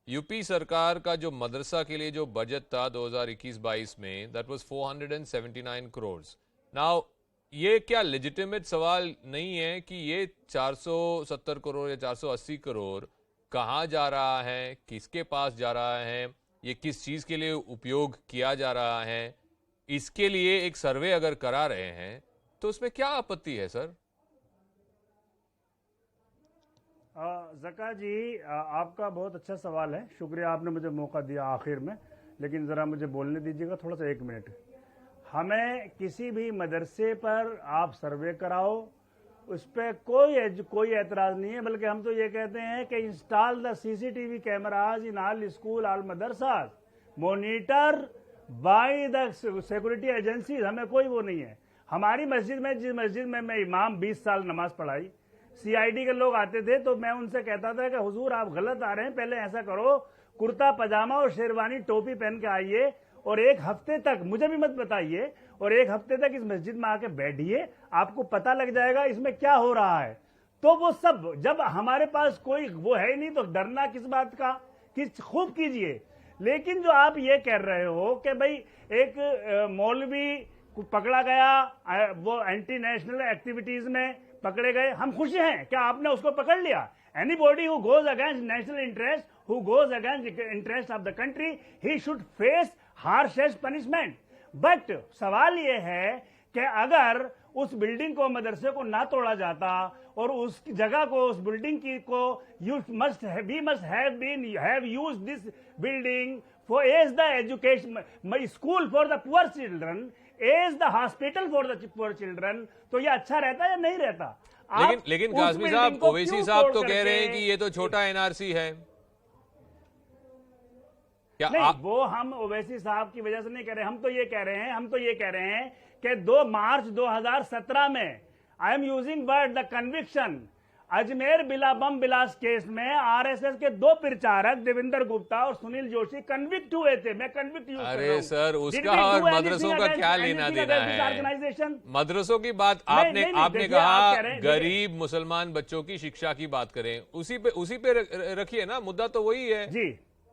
[SPEAKER 1] यूपी सरकार का जो मदरसा के लिए जो बजट था 2021-22 में, दैट वाज 479 करोड़। नाउ ये क्या लेजिटिमेट सवाल नहीं है कि ये 470 करोड़ या 480 करोड़ कहाँ जा रहा है, किसके पास जा रहा है, ये किस चीज़ के लिए उपयोग किया जा रहा है? इसके लिए एक सर्वे अगर करा रहे हैं तो उसमें क्या आपत्ति है सर?
[SPEAKER 10] जका जी, आपका बहुत अच्छा सवाल है, शुक्रिया आपने मुझे मौका दिया आखिर में, लेकिन ज़रा मुझे बोलने दीजिएगा थोड़ा सा 1 मिनट। हमें किसी भी मदरसे पर आप सर्वे कराओ, उस पर कोई एतराज़ नहीं है, बल्कि हम तो ये कहते हैं कि install the CCTV cameras in all school all मदरसाज, monitor by the security agencies, हमें कोई वो नहीं है। हमारी मस्जिद में, जिस मस्जिद में मैं इमाम 20 साल नमाज पढ़ाई, CID के लोग आते थे तो मैं उनसे कहता था कि हुजूर आप गलत आ रहे हैं, पहले ऐसा करो कुर्ता पजामा और शेरवानी टोपी पहन के आइए और 1 हफ्ते तक, मुझे भी मत बताइए, और 1 हफ्ते तक इस मस्जिद में आके बैठिए, आपको पता लग जाएगा इसमें क्या हो रहा है। तो वो सब, जब हमारे पास कोई वो है ही नहीं तो डरना किस बात का, किस खूब कीजिए। लेकिन जो आप ये कह रहे हो कि भाई एक मौलवी पकड़ा गया, वो एंटी नेशनल एक्टिविटीज में पकड़े गए, हम खुश हैं, क्या आपने उसको पकड़ लिया? Anybody who goes against national interest, who goes against interest of the country, he should face harshest punishment. But सवाल ये है कि अगर उस बिल्डिंग को, मदरसे को ना तोड़ा जाता और उस जगह को, उस बिल्डिंग की को we must have used this building for as the education, school for the poor children, as the hospital for the poor children, तो ये अच्छा रहता या नहीं रहता?
[SPEAKER 1] लेकिन काज़मी साहब, ओवैसी साहब तो कह रहे हैं कि ये तो छोटा NRC है। क्या
[SPEAKER 10] नहीं, वो हम ओवैसी साहब की वजह से नहीं कह रहे, हम तो ये कह रहे हैं कि 2 मार्च 2017 में, I am using word the conviction, Ajmer bomb Bilas case में RSS के 2 प्रचारक देवेंद्र गुप्ता और सुनील जोशी कन्विक्ट हुए थे। मैं कन्विक्ट यूज कर रहा हूं।
[SPEAKER 1] अरे सर, उसका और मदरसों का क्या लेना देना है? मदरसों की बात आपने कहा, गरीब मुसलमान बच्चों की शिक्षा की बात करें, उसी पे रखिए ना, मुद्दा तो वही है जी।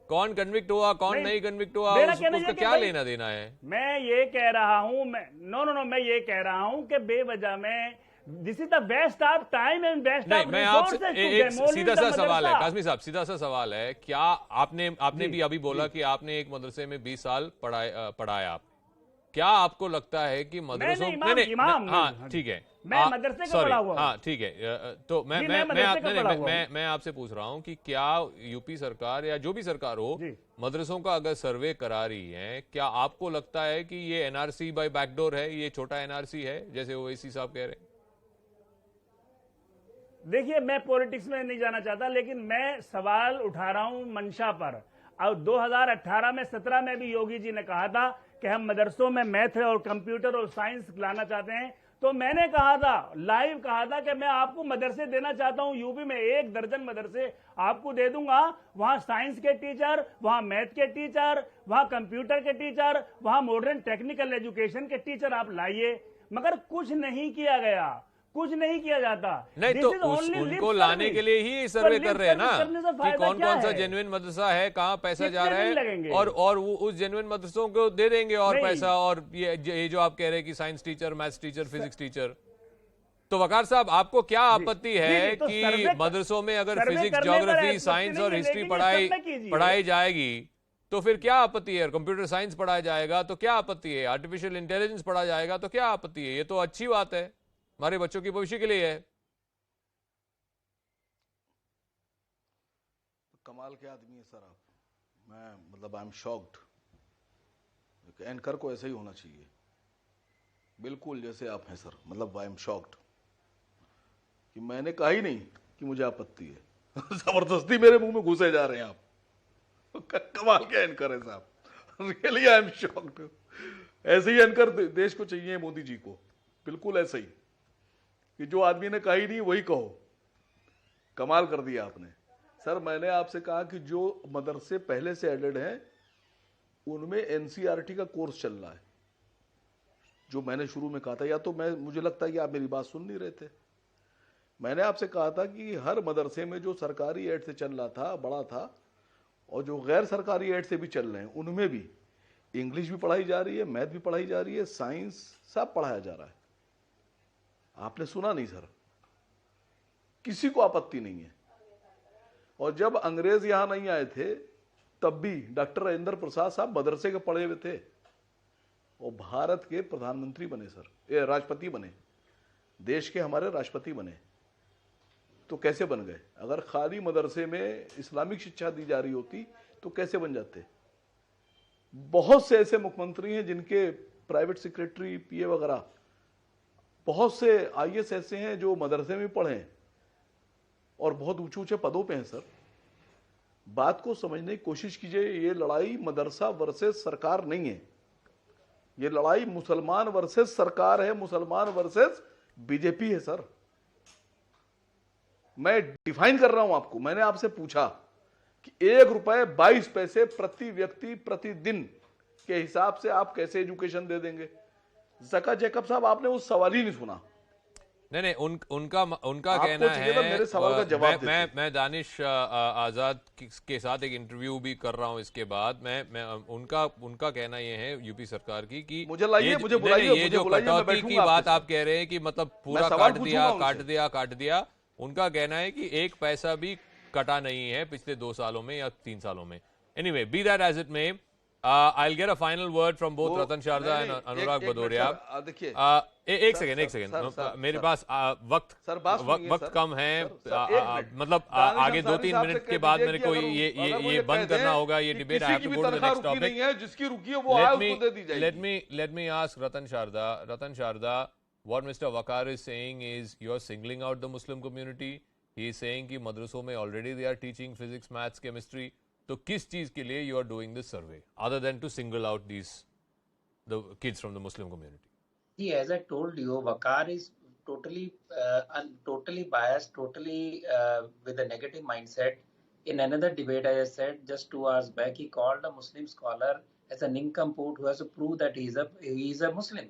[SPEAKER 1] कौन कन्विक्ट हुआ, कौन नहीं कन्विक्ट हुआ, उसका क्या लेना देना है?
[SPEAKER 10] मैं ये कह रहा हूं, मैं ये कह रहा हूं कि बेवजह में this is the waste of time and waste of
[SPEAKER 1] मैं आपसे एक सीधा सा सवाल है, काज़मी साहब, सीधा सा सवाल है, क्या आपने भी अभी बोला कि आपने एक मदरसे में 20 साल पढ़ाया, क्या आपको लगता है कि मदरसों में, हाँ ठीक है,
[SPEAKER 10] मैं मदरसे का पढ़ा हुआ,
[SPEAKER 1] हाँ ठीक है, तो मैं आपसे पूछ रहा हूं कि क्या यूपी सरकार या जो भी सरकार हो, मदरसों का अगर सर्वे करा रही है, क्या आपको लगता है कि ये NRC बाय बैकडोर है, ये छोटा NRC है, जैसे ओवैसी साहब कह रहे हैं?
[SPEAKER 10] देखिए, मैं पॉलिटिक्स में नहीं जाना चाहता, लेकिन मैं सवाल उठा रहा हूं मंशा पर। और 2018 में 17 में भी योगी जी ने कहा था कि हम मदरसों में मैथ और कंप्यूटर और साइंस लाना चाहते हैं, तो मैंने कहा था, लाइव कहा था कि मैं आपको मदरसे देना चाहता हूं, यूपी में 1 दर्जन मदरसे आपको दे दूंगा, वहां साइंस के टीचर, वहां मैथ के टीचर, वहां कंप्यूटर के टीचर, वहां मॉडर्न टेक्निकल एजुकेशन के टीचर आप लाइए। मगर कुछ नहीं किया गया, कुछ नहीं किया जाता।
[SPEAKER 1] नहीं तो उनको लाने के लिए ही सर्वे कर रहे हैं ना कि कौन कौन सा जेन्युइन मदरसा है, कहाँ पैसा जा रहा है, और वो उस जेन्युइन मदरसों को दे देंगे और पैसा, और ये जो आप कह रहे हैं कि science teacher, maths teacher, physics teacher. तो वकार साहब, आपको क्या आपत्ति है कि मदरसों में अगर फिजिक्स, ज्योग्राफी, साइंस और हिस्ट्री पढ़ाई जाएगी तो फिर क्या आपत्ति है? कंप्यूटर साइंस पढ़ाया जाएगा तो क्या आपत्ति है? आर्टिफिशियल इंटेलिजेंस पढ़ा जाएगा तो क्या आपत्ति है? ये तो अच्छी बात है, हमारे बच्चों की भविष्य के लिए है।
[SPEAKER 9] कमाल के आदमी है सर आप, मैं आई एम शॉक्ड। एंकर को ऐसे ही होना चाहिए, बिल्कुल जैसे आप हैं सर, आई एम शॉक्ड कि मैंने कहा ही नहीं कि मुझे आपत्ति है जबरदस्ती मेरे मुंह में घुसे जा रहे हैं आप। कमाल के एंकर है साहब, रियली आई एम शॉक्ड। ऐसे ही एंकर देश को चाहिए, मोदी जी को, बिल्कुल ऐसे ही कि जो आदमी ने कहा ही नहीं वही कहो। कमाल कर दिया आपने सर। मैंने आपसे कहा कि जो मदरसे पहले से एडेड हैं उनमें NCERT का कोर्स चल रहा है, जो मैंने शुरू में कहा था। या तो मुझे लगता है कि आप मेरी बात सुन नहीं रहे थे। मैंने आपसे कहा था कि हर मदरसे में जो सरकारी एड से चल रहा था, बड़ा था, और जो गैर सरकारी एड से भी चल रहे हैं उनमें भी इंग्लिश भी पढ़ाई जा रही है, मैथ भी पढ़ाई जा रही है, साइंस सब पढ़ाया जा रहा है। आपने सुना नहीं सर, किसी को आपत्ति नहीं है। और जब अंग्रेज यहां नहीं आए थे तब भी डॉक्टर राजेंद्र प्रसाद साहब मदरसे के पढ़े हुए थे और भारत के प्रधानमंत्री बने सर, ये राष्ट्रपति बने, देश के हमारे राष्ट्रपति बने। तो कैसे बन गए? अगर खाली मदरसे में इस्लामिक शिक्षा दी जा रही होती तो कैसे बन जाते? बहुत से ऐसे मुख्यमंत्री हैं जिनके प्राइवेट सेक्रेटरी, पीए वगैरह, बहुत से आईएएस ऐसे हैं जो मदरसे में पढ़े हैं और बहुत ऊंचे ऊंचे पदों पे हैं सर। बात को समझने की कोशिश कीजिए। ये लड़ाई मदरसा वर्सेस सरकार नहीं है, ये लड़ाई मुसलमान वर्सेस सरकार है, मुसलमान वर्सेस बीजेपी है सर। मैं डिफाइन कर रहा हूं आपको। मैंने आपसे पूछा कि ₹1.22 प्रति व्यक्ति प्रतिदिन के हिसाब से आप कैसे एजुकेशन दे देंगे? ज़का जैकब साहब, आपने उस सवाल ही नहीं सुना।
[SPEAKER 1] नहीं, उनका कहना है,
[SPEAKER 9] मेरे सवाल का जवाब
[SPEAKER 1] मैं दानिश आजाद के साथ एक इंटरव्यू भी कर रहा हूं इसके बाद। मैं उनका कहना ये है यूपी सरकार की कि
[SPEAKER 9] मुझे बुलाइए,
[SPEAKER 1] ये जो कटौती की बात आप कह रहे हैं कि मतलब पूरा काट दिया, उनका कहना है कि 1 पैसा भी कटा नहीं है पिछले 2 सालों में या 3 सालों में। Anyway, be that as it may, I'll get a final word from both Ratan Sharda and Anurag Bhadoria.
[SPEAKER 9] देखिए,
[SPEAKER 1] एक सेकंड, मेरे पास वक्त कम है। मतलब आगे 2-3 मिनट के बाद मेरे को ये बंद करना होगा ये debate. I have to go to the next topic.
[SPEAKER 9] जिसकी रुकी है वो आए उसको दे दी जाएगी।
[SPEAKER 1] Let me ask Ratan Sharda, what Mr. Waqar is saying is you are singling out the Muslim community. He is saying कि मदरसों में already they are teaching physics, maths, chemistry. तो किस चीज के लिए you are doing this survey other than to single out the kids from the Muslim community?
[SPEAKER 6] See, as I told you, Waqar is totally biased, totally with a negative mindset. In another debate, as I said just 2 hours back, he called a Muslim scholar as a nincompoop who has to prove that he is a Muslim.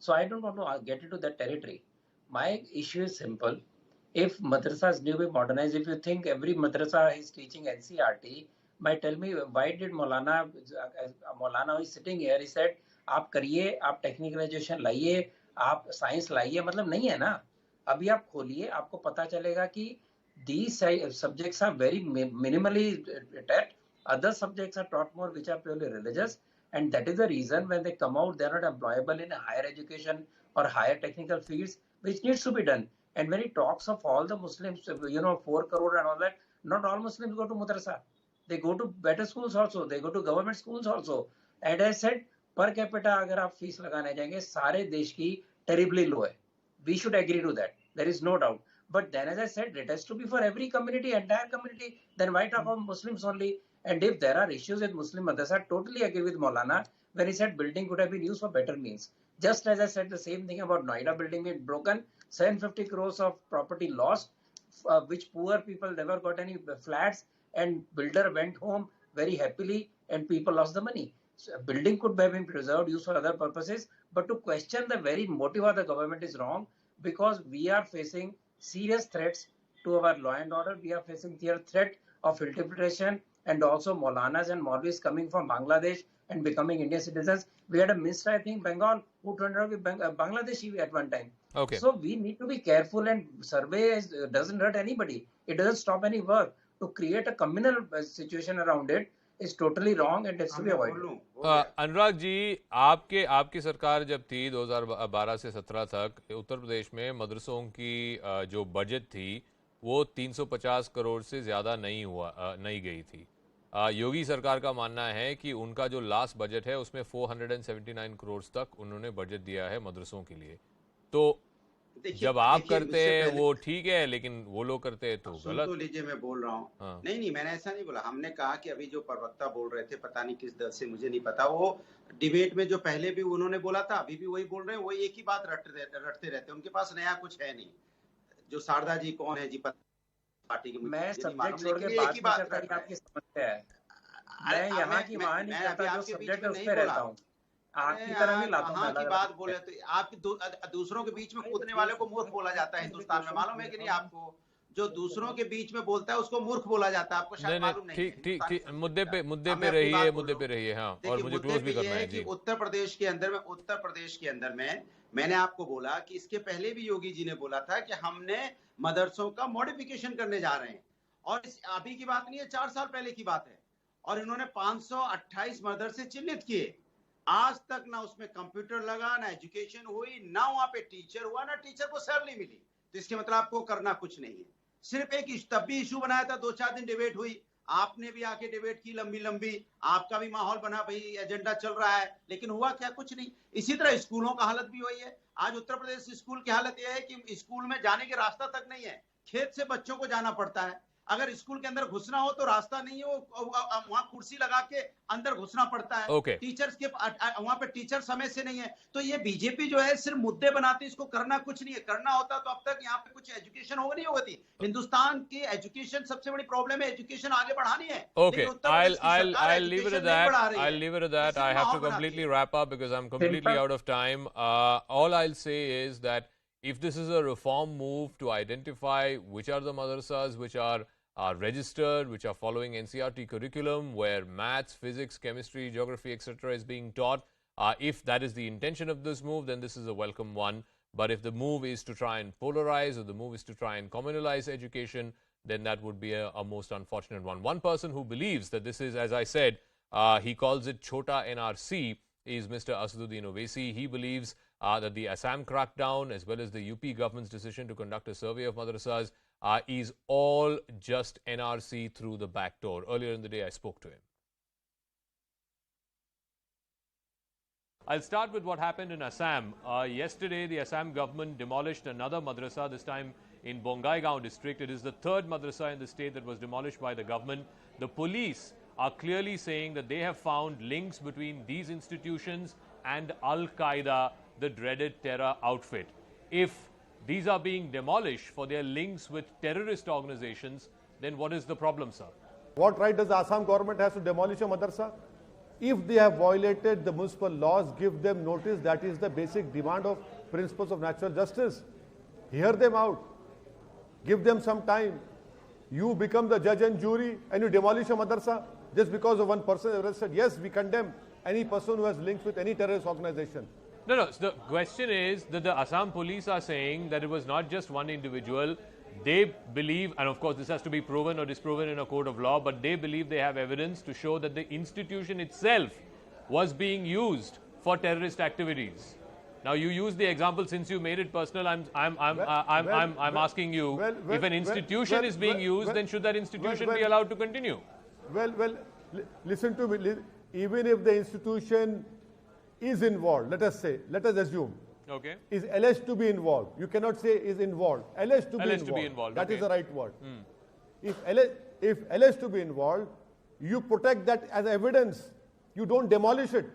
[SPEAKER 6] So I don't want to get into that territory. My issue is simple. If madrasas need to be modernized, if you think every madrasa is teaching NCERT, tell me why did Maulana is sitting here, he said आप करिए, आप टेक्निकल एजुकेशन लाइए, आप साइंस लाइए, मतलब नहीं है ना। अभी आप खोलिए, आपको पता चलेगा कि these subjects are very minimally taught, other subjects are taught more which are purely religious, and that is the reason when they come out they are not employable in higher education or higher technical fields, which needs to be done. And when he talks of all the Muslims, 4 crore and all that, not all Muslims go to madrasa. They go to better schools also. They go to government schools also. And I said, per capita अगर आप फीस लगाने जाएंगे सारे देश की terribly low है. We should agree to that. There is no doubt. But then, as I said, it has to be for every community, entire community. Then why talk about Muslims only? And if there are issues with Muslim madrasa, I totally agree with Maulana when he said building could have been used for better means. Just as I said the same thing about Noida building being broken, 750 crores of property lost, which poor people never got any flats, and builder went home very happily and people lost the money. So a building could have been preserved, used for other purposes, but to question the very motive of the government is wrong, because we are facing serious threats to our law and order. We are facing the threat of infiltration and also Maulanas and Maulvis coming from Bangladesh and becoming Indian citizens. We had a minister, I think, Bengal, who turned out to be Bangladeshi at one time.
[SPEAKER 1] Okay.
[SPEAKER 6] So we need to be careful, and survey doesn't hurt anybody. It doesn't stop any work. To create a communal situation around it is totally wrong and has to be avoided.
[SPEAKER 1] Anurag ji, आपकी सरकार जब थी 2012 से 17 तक उत्तर प्रदेश में मदरसों की जो बजट थी वो 350 करोड़ से ज्यादा नहीं गई थी। योगी सरकार का मानना है कि उनका जो लास्ट बजट है उसमें 479 करोड़ तक उन्होंने बजट दिया है मदरसों के लिए। तो जब आप करते हैं वो ठीक है, लेकिन वो लोग करते हैं तो गलत।
[SPEAKER 8] तो लीजिए, मैं बोल रहा हूँ। हाँ। नहीं, मैंने ऐसा नहीं बोला। हमने कहा कि अभी जो प्रवक्ता बोल रहे थे, पता नहीं किस दल से, मुझे नहीं पता, वो डिबेट में जो पहले भी उन्होंने बोला था अभी भी वही बोल रहे हैं, वही एक ही बात रटते रहते। उनके पास नया कुछ है नहीं। जो शारदा जी कौन है जी, पार्टी के
[SPEAKER 6] मैं सब्जेक्ट छोड़ के बात कर रहा हूं, आपकी समस्या है। मैं यहाँ की वहां नहीं रहता, जो सब्जेक्ट है उस पे रहता हूँ। आपकी तरह नहीं लाता हूं।
[SPEAKER 8] की बात बोले तो आप दूसरों के बीच में कूदने वाले को मूर्ख बोला जाता है हिंदुस्तान में, मालूम है कि नहीं आपको? जो दूसरों के बीच में बोलता है उसको मूर्ख बोला जाता है। आपको शायद मालूम नहीं है।
[SPEAKER 1] ठीक, मुद्दे पे रहिए। हाँ, और मुझे क्लोज भी करना है जी।
[SPEAKER 8] उत्तर प्रदेश के अंदर में मैंने आपको बोला कि इसके पहले भी योगी जी ने बोला था कि हमने मदरसों का मॉडिफिकेशन करने जा रहे हैं, और अभी की बात नहीं है, 4 साल पहले की बात है। और इन्होंने 528 मदरसे चिन्हित किए। आज तक ना उसमें कंप्यूटर लगा, ना एजुकेशन हुई, ना वहां पे टीचर हुआ, ना टीचर को सैलरी मिली। तो इसके मतलब आपको करना कुछ नहीं है। सिर्फ एक तब भी इशू बनाया था, 2-4 दिन डिबेट हुई, आपने भी आके डिबेट की लंबी, आपका भी माहौल बना, भाई एजेंडा चल रहा है, लेकिन हुआ क्या? कुछ नहीं। इसी तरह स्कूलों का हालत भी वही है। आज उत्तर प्रदेश स्कूल की हालत यह है कि स्कूल में जाने के रास्ता तक नहीं है, खेत से बच्चों को जाना पड़ता है। अगर स्कूल के अंदर घुसना हो तो रास्ता नहीं है, वहां कुर्सी लगा के अंदर घुसना पड़ता है। टीचर्स के वहां पे टीचर समय से नहीं है। तो ये बीजेपी जो है सिर्फ मुद्दे बनाती है, इसको करना कुछ नहीं है। करना होता तो अब तक यहाँ पे कुछ एजुकेशन होगा नहीं होती। हिंदुस्तान की एजुकेशन सबसे बड़ी प्रॉब्लम है, एजुकेशन आगे बढ़ानी है।
[SPEAKER 1] Okay, I'll leave it at that. I have to completely wrap up because I'm completely out of time. All I'll say is that if this is a reform move to identify which are the madrasas which are registered, which are following NCERT curriculum, where maths, physics, chemistry, geography, etc. is being taught, if that is the intention of this move, then this is a welcome one. But if the move is to try and polarize, or the move is to try and communalize education, then that would be a most unfortunate one. One person who believes that this is, as I said, he calls it Chota NRC, is Mr. Asaduddin Owaisi. He believes that the Assam crackdown, as well as the UP government's decision to conduct a survey of madrasas, is all just NRC through the back door. Earlier in the day, I spoke to him. I'll start with what happened in Assam. Yesterday, the Assam government demolished another madrasa, this time in Bongaigaon district. It is the third madrasa in the state that was demolished by the government. The police are clearly saying that they have found links between these institutions and Al-Qaeda, the dreaded terror outfit. If these are being demolished for their links with terrorist organizations, then what is the problem, sir?
[SPEAKER 11] What right does the Assam government has to demolish a madrasa? If they have violated the municipal laws, give them notice. That is the basic demand of principles of natural justice. Hear them out. Give them some time. You become the judge and jury and you demolish a madrasa just because of one person arrested. Yes, we condemn any person who has links with any terrorist organization.
[SPEAKER 1] No. So the question is that the Assam police are saying that it was not just one individual. They believe, and of course this has to be proven or disproven in a court of law, but they believe they have evidence to show that the institution itself was being used for terrorist activities. Now you use the example, since you made it personal, I'm asking you, if an institution is being used, then should that institution be allowed to continue?
[SPEAKER 11] Listen to me. Even if the institution is involved, let us assume,
[SPEAKER 1] okay,
[SPEAKER 11] is alleged to be involved. You cannot say is involved. Alleged to be involved. That is the right word. If alleged to be involved, you protect that as evidence. You don't demolish it.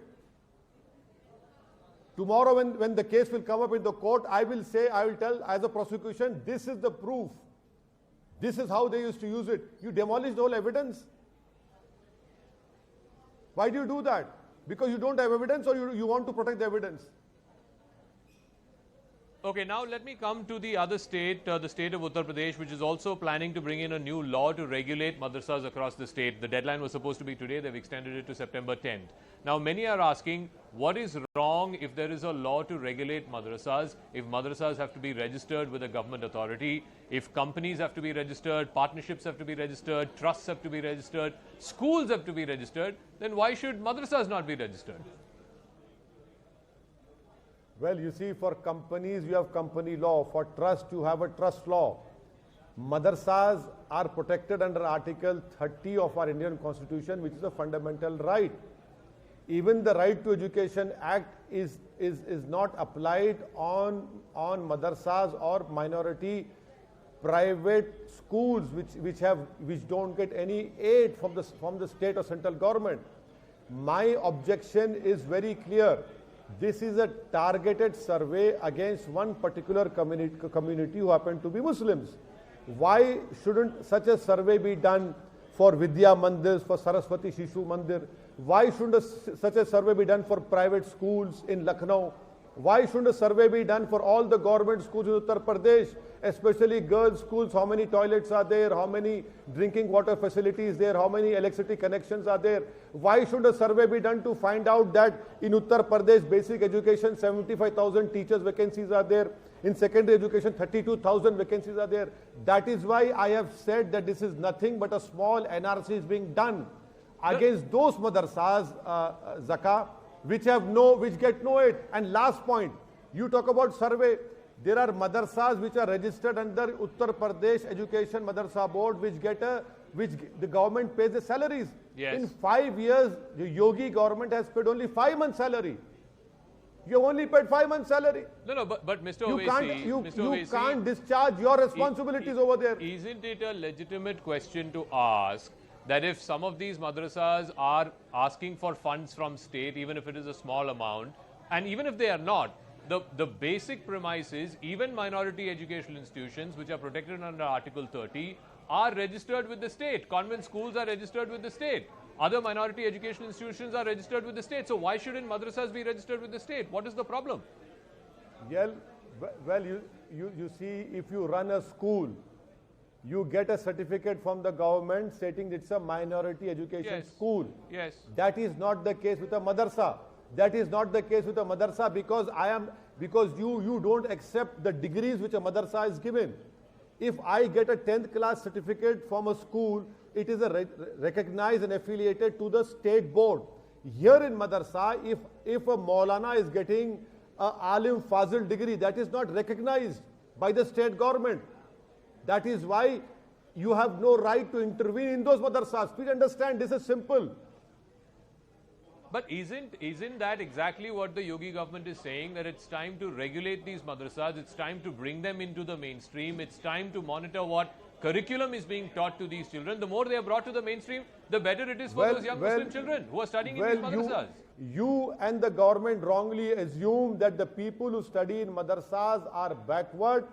[SPEAKER 11] Tomorrow when the case will come up in the court, I will tell as a prosecution, this is the proof. This is how they used to use it. You demolish the whole evidence. Why do you do that? Because you don't have evidence, or you want to protect the evidence?
[SPEAKER 1] Okay, now let me come to the other state, the state of Uttar Pradesh, which is also planning to bring in a new law to regulate madrasas across the state. The deadline was supposed to be today. They've extended it to September 10th. Now, many are asking, what is wrong if there is a law to regulate madrasas, if madrasas have to be registered with a government authority, if companies have to be registered, partnerships have to be registered, trusts have to be registered, schools have to be registered, then why should madrasas not be registered?
[SPEAKER 11] Well, you see, for companies, you have company law. For trust, you have a trust law. Madrasas are protected under Article 30 of our Indian Constitution, which is a fundamental right. Even the Right to Education Act is not applied on madrasas or minority private schools which don't get any aid from the state or central government. My objection is very clear. This is a targeted survey against one particular community who happen to be Muslims. Why shouldn't such a survey be done for Vidya Mandirs, for Saraswati Shishu Mandir? Why shouldn't such a survey be done for private schools in Lucknow? Why shouldn't a survey be done for all the government schools in Uttar Pradesh, especially girls' schools? How many toilets are there? How many drinking water facilities there? How many electricity connections are there? Why should a survey be done to find out that in Uttar Pradesh basic education 75,000 teachers vacancies are there? In secondary education 32,000 vacancies are there. That is why I have said that this is nothing but a small NRC is being done against those madrasas, Zaka, which get no aid. And last point, you talk about survey. There are madrasas which are registered under Uttar Pradesh Education Madrasa Board, which the government pays the salaries.
[SPEAKER 1] Yes.
[SPEAKER 11] In 5 years, the Yogi government has paid only 5 months' salary. You only paid 5 months' salary.
[SPEAKER 1] No, but Mr.
[SPEAKER 11] You can't discharge your responsibilities over there.
[SPEAKER 1] Isn't it a legitimate question to ask that if some of these madrasas are asking for funds from state, even if it is a small amount, and even if they are not, the basic premise is even minority educational institutions which are protected under Article 30 are registered with the state. Convent schools are registered with the state. Other minority educational institutions are registered with the state. So why shouldn't madrasas be registered with the state? What is the problem?
[SPEAKER 11] Well, you see, if you run a school, you get a certificate from the government stating it's a minority education school.
[SPEAKER 1] Yes.
[SPEAKER 11] That is not the case with a madrasa. That is not the case with a madrasa because you don't accept the degrees which a madrasa is given. If I get a 10th class certificate from a school, it is recognized and affiliated to the state board. Here in madrasa, if a Maulana is getting a Alim Fazil degree, that is not recognized by the state government. That is why you have no right to intervene in those madrasas. Please understand, this is simple.
[SPEAKER 1] But isn't that exactly what the Yogi government is saying, that it's time to regulate these madrasas, it's time to bring them into the mainstream, it's time to monitor what curriculum is being taught to these children? The more they are brought to the mainstream, the better it is for those young Muslim children who are studying in these madrasas.
[SPEAKER 11] You and the government wrongly assume that the people who study in madrasas are backward,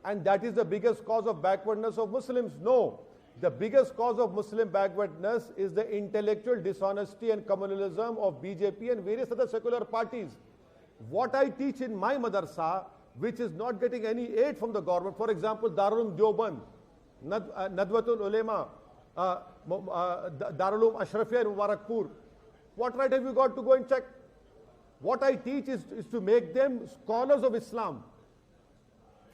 [SPEAKER 11] and that is the biggest cause of backwardness of Muslims. No. The biggest cause of Muslim backwardness is the intellectual dishonesty and communalism of BJP and various other secular parties. What I teach in my madrasa, which is not getting any aid from the government, for example, Darul Deoband, Nadwatul Ulema, Darul Ashrafiyya in Mubarakpur, what right have you got to go and check? What I teach is to make them scholars of Islam.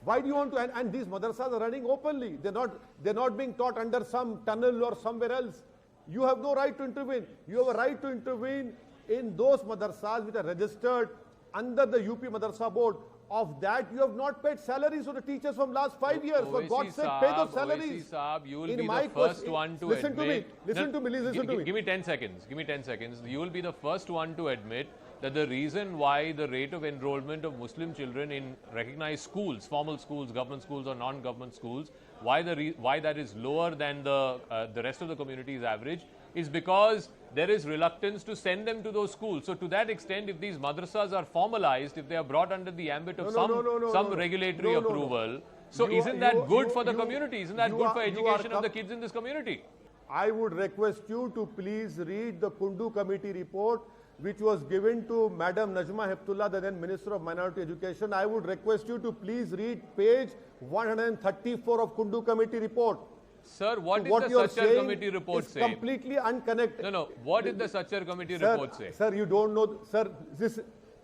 [SPEAKER 11] Why do you want to? And these madrasas are running openly. They're not being taught under some tunnel or somewhere else. You have no right to intervene. You have a right to intervene in those madrasas which are registered under the UP Madrasa Board. Of that, you have not paid salaries to the teachers from last 5 years. For God's sake, pay those salaries.
[SPEAKER 1] You will be the first one to admit.
[SPEAKER 11] Listen to me.
[SPEAKER 1] Give me 10 seconds. Give me 10 seconds. You will be the first one to admit that the reason why the rate of enrollment of Muslim children in recognized schools, formal schools, government schools or non-government schools, why that is lower than the rest of the community's average is because there is reluctance to send them to those schools. So to that extent, if these madrasas are formalized, if they are brought under the ambit of some regulatory approval, so isn't that good for the community? Isn't that good for education of the kids in this community?
[SPEAKER 11] I would request you to please read the Kundu Committee report, which was given to Madam Najma Heptullah, the then Minister of Minority Education. I would request you to please read page 134 of Kundu Committee report.
[SPEAKER 1] Sir, what did the Sachar Committee report say?
[SPEAKER 11] Completely unconnected.
[SPEAKER 1] No. What did the Sachar Committee report say?
[SPEAKER 11] Sir, you don't know. Sir,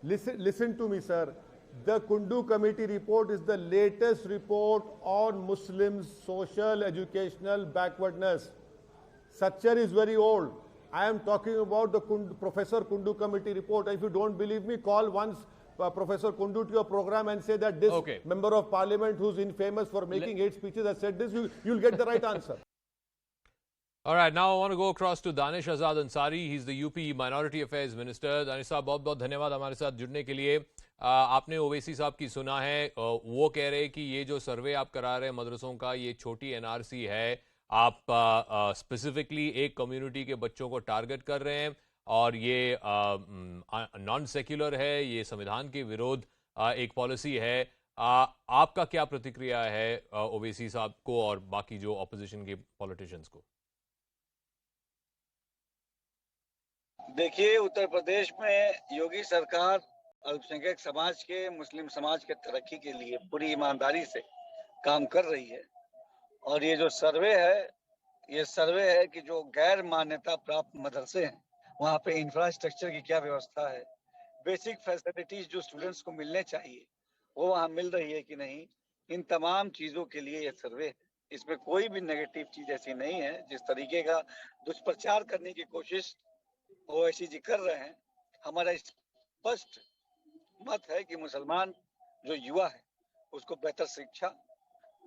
[SPEAKER 11] listen to me, sir. The Kundu Committee report is the latest report on Muslims' social, educational backwardness. Sachar is very old. I am talking about the Professor Kundu Committee report. If you don't believe me, call once Professor Kundu to your program and say that this member of parliament who's infamous for making 8 speeches has said this, you'll get the right answer.
[SPEAKER 1] All right, now I want to go across to Danish Azad Ansari. He's the UP Minority Affairs Minister. Danish साहब बहुत-बहुत धन्यवाद हमारे साथ जुड़ने के लिए. आपने ओवैसी साहब की सुना है, वो कह रहे हैं कि ये जो सर्वे आप करा रहे हैं मदरसों का, ये छोटी एनआरसी है. आप स्पेसिफिकली एक कम्युनिटी के बच्चों को टारगेट कर रहे हैं और ये नॉन सेक्युलर है, ये संविधान के विरोध एक पॉलिसी है. आपका क्या प्रतिक्रिया है ओवैसी साहब को और बाकी जो ऑपोजिशन के पॉलिटिशियंस को?
[SPEAKER 12] देखिए, उत्तर प्रदेश में योगी सरकार
[SPEAKER 5] अल्पसंख्यक समाज के, मुस्लिम समाज के तरक्की के लिए पूरी ईमानदारी से काम कर रही है। और ये जो सर्वे है कि जो गैर मान्यता प्राप्त मदरसे हैं वहाँ पे इंफ्रास्ट्रक्चर की क्या व्यवस्था है, बेसिक फैसिलिटीज जो स्टूडेंट्स को मिलने चाहिए वो वहाँ मिल रही है कि नहीं, इन तमाम चीजों के लिए ये सर्वे है। इसमें कोई भी नेगेटिव चीज ऐसी नहीं है। जिस तरीके का दुष्प्रचार करने की कोशिश ओवैसी जी कर रहे हैं, हमारा स्पष्ट मत है कि मुसलमान जो युवा है उसको बेहतर शिक्षा,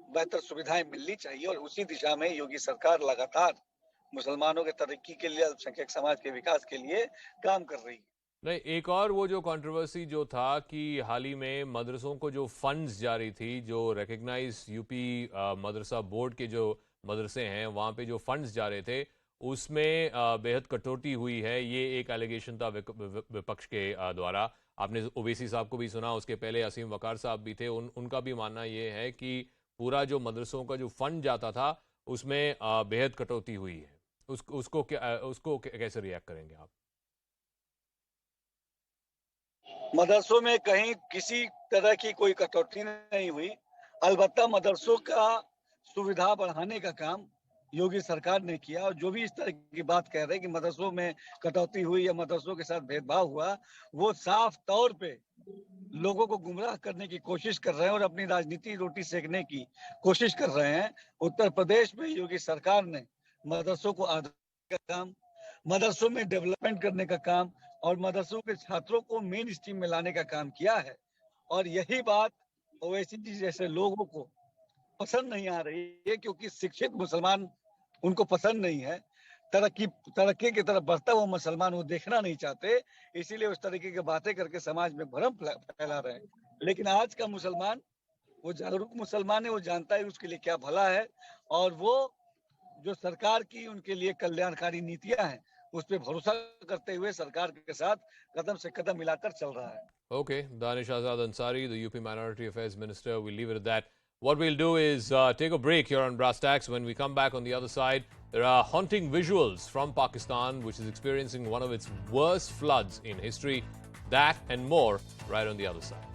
[SPEAKER 5] बेहतर सुविधाएं मिलनी चाहिए और उसी दिशा में योगी सरकार लगातार मुसलमानों के तरक्की के लिए, अल्पसंख्यक समाज के विकास के लिए काम कर रही है।
[SPEAKER 1] नहीं, एक और वो जो कंट्रोवर्सी जो था कि हाल ही में मदरसों को जो फंड्स जारी थी, जो रिकग्नाइज यूपी मदरसा बोर्ड के जो मदरसे हैं वहाँ पे जो फंड्स जा रहे थे उसमें बेहद कटौती हुई है, ये एक एलिगेशन था विपक्ष के द्वारा। आपने ओवैसी साहब को भी सुना, उसके पहले असीम वकार साहब भी थे, उनका भी मानना ये है कि पूरा जो मदरसों का जो फंड जाता था उसमें बेहद कटौती हुई है। उसको कैसे रिएक्ट करेंगे आप?
[SPEAKER 5] मदरसों में कहीं किसी तरह की कोई कटौती नहीं हुई। अलबत्ता मदरसों का सुविधा बढ़ाने का काम योगी सरकार ने किया। और जो भी इस तरह की बात कह रहे हैं कि मदरसों में कटौती हुई या मदरसों के साथ भेदभाव हुआ, वो साफ तौर पे लोगों को गुमराह करने की कोशिश कर रहे हैं और अपनी राजनीति रोटी सेकने की कोशिश कर रहे हैं। उत्तर प्रदेश में योगी सरकार ने मदरसों को आधार का काम, मदरसों में डेवलपमेंट करने का काम और मदरसों के छात्रों को मेन स्ट्रीम में लाने का काम किया है। और यही बात ओवैसी जी जैसे लोगों को पसंद नहीं आ रही है, क्योंकि शिक्षित मुसलमान उनको पसंद नहीं है। तरक्की की तरफ बढ़ता हुआ मुसलमान वो देखना नहीं चाहते, इसीलिए उस तरीके की बातें करके समाज में भ्रम फैला रहे हैं। लेकिन आज का मुसलमान वो जागरूक मुसलमान है, वो जानता है उसके लिए क्या भला है और वो जो सरकार की उनके लिए कल्याणकारी नीतियां हैं उस पर भरोसा करते हुए सरकार के साथ कदम से कदम मिलाकर चल रहा है।
[SPEAKER 1] Okay, Danish Azad Ansari, the UP Minority Affairs Minister. We'll leave it at that. What we'll do is take a break here on Brass Tacks. When we come back on the other side, there are haunting visuals from Pakistan, which is experiencing one of its worst floods in history. That and more right on the other side.